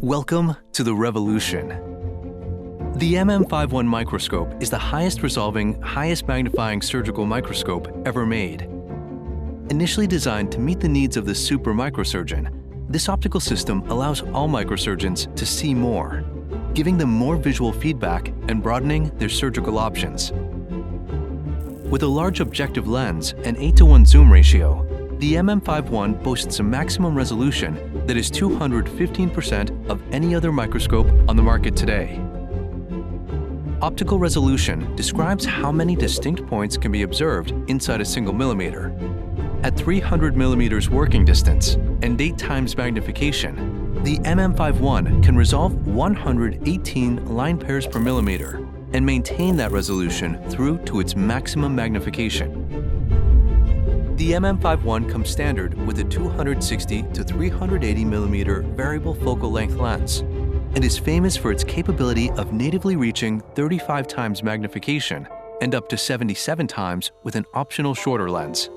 Welcome to the revolution. The MM51 microscope is the highest resolving, highest magnifying surgical microscope ever made. Initially designed to meet the needs of the super microsurgeon, this optical system allows all microsurgeons to see more, giving them more visual feedback and broadening their surgical options. With a large objective lens and 8:1 zoom ratio, the MM51 boasts a maximum resolution that is 215% of any other microscope on the market today. Optical resolution describes how many distinct points can be observed inside a single millimeter. At 300 millimeters working distance and 8 times magnification, the MM51 can resolve 118 line pairs per millimeter and maintain that resolution through to its maximum magnification. The MM51 comes standard with a 260 to 380 millimeter variable focal length lens and is famous for its capability of natively reaching 35 times magnification and up to 77 times with an optional shorter lens.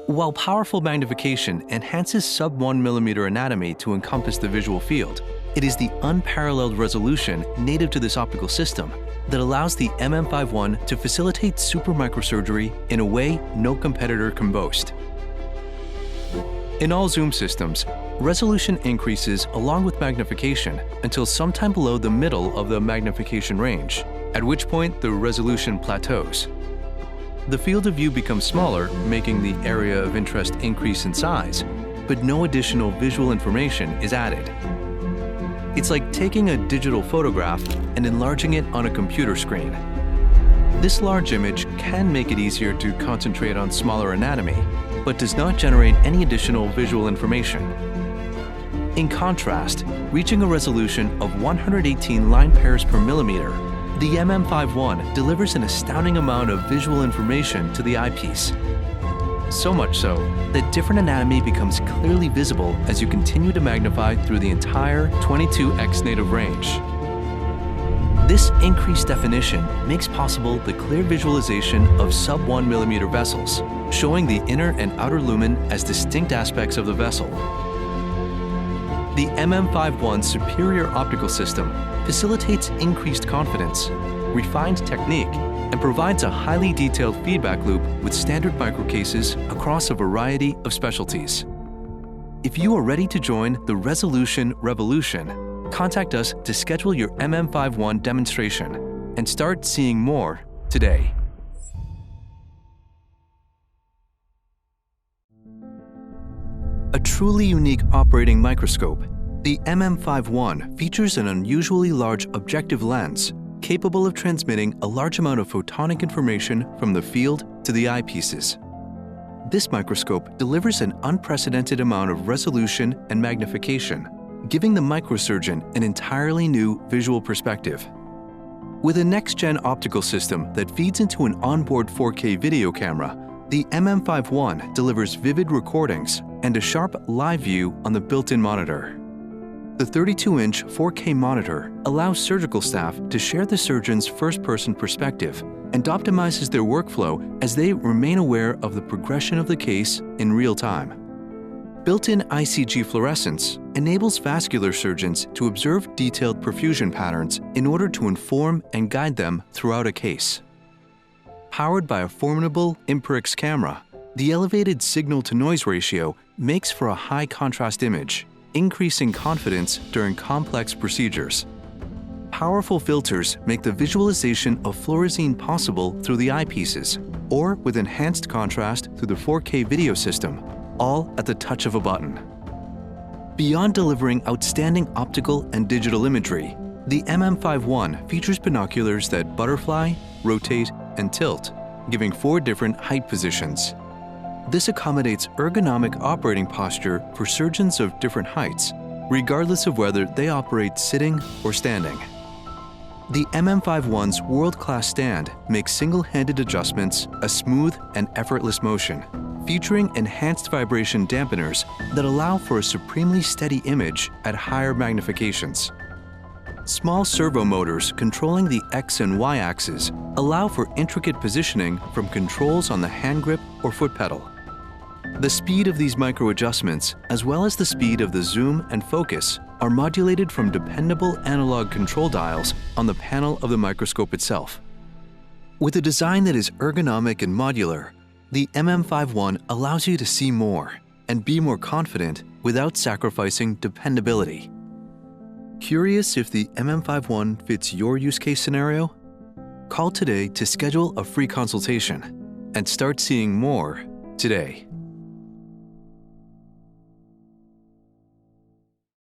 While powerful magnification enhances sub-1 millimeter anatomy to encompass the visual field, it is the unparalleled resolution native to this optical system that allows the MM51 to facilitate super microsurgery in a way no competitor can boast. In all zoom systems, resolution increases along with magnification until sometime below the middle of the magnification range, at which point the resolution plateaus. The field of view becomes smaller, making the area of interest increase in size, but no additional visual information is added. It's like taking a digital photograph and enlarging it on a computer screen. This large image can make it easier to concentrate on smaller anatomy, but does not generate any additional visual information. In contrast, reaching a resolution of 118 line pairs per millimeter, the MM51 delivers an astounding amount of visual information to the eyepiece. So much so that different anatomy becomes clearly visible as you continue to magnify through the entire 22x native range. This increased definition makes possible the clear visualization of sub-1 millimeter vessels, showing the inner and outer lumen as distinct aspects of the vessel. The MM51's superior optical system facilitates increased confidence, refined technique, and provides a highly detailed feedback loop with standard microcases across a variety of specialties. If you are ready to join the resolution revolution, contact us to schedule your MM51 demonstration and start seeing more today. A truly unique operating microscope, the MM51 features an unusually large objective lens capable of transmitting a large amount of photonic information from the field to the eyepieces. This microscope delivers an unprecedented amount of resolution and magnification, giving the microsurgeon an entirely new visual perspective. With a next-gen optical system that feeds into an onboard 4K video camera, the MM51 delivers vivid recordings and a sharp live view on the built-in monitor. The 32-inch 4K monitor allows surgical staff to share the surgeon's first-person perspective and optimizes their workflow as they remain aware of the progression of the case in real time. Built-in ICG fluorescence enables vascular surgeons to observe detailed perfusion patterns in order to inform and guide them throughout a case. Powered by a formidable IMPRIX camera, the elevated signal-to-noise ratio makes for a high-contrast image, increasing confidence during complex procedures. Powerful filters make the visualization of fluorescein possible through the eyepieces, or with enhanced contrast through the 4K video system, all at the touch of a button. Beyond delivering outstanding optical and digital imagery, the MM51 features binoculars that butterfly, rotate, and tilt, giving 4 different height positions. This accommodates ergonomic operating posture for surgeons of different heights, regardless of whether they operate sitting or standing. The MM51's world-class stand makes single-handed adjustments a smooth and effortless motion, featuring enhanced vibration dampeners that allow for a supremely steady image at higher magnifications. Small servo motors controlling the X and Y axes allow for intricate positioning from controls on the hand grip or foot pedal. The speed of these micro adjustments, as well as the speed of the zoom and focus, are modulated from dependable analog control dials on the panel of the microscope itself. With a design that is ergonomic and modular, the MM51 allows you to see more and be more confident without sacrificing dependability. Curious if the MM51 fits your use case scenario? Call today to schedule a free consultation and start seeing more today.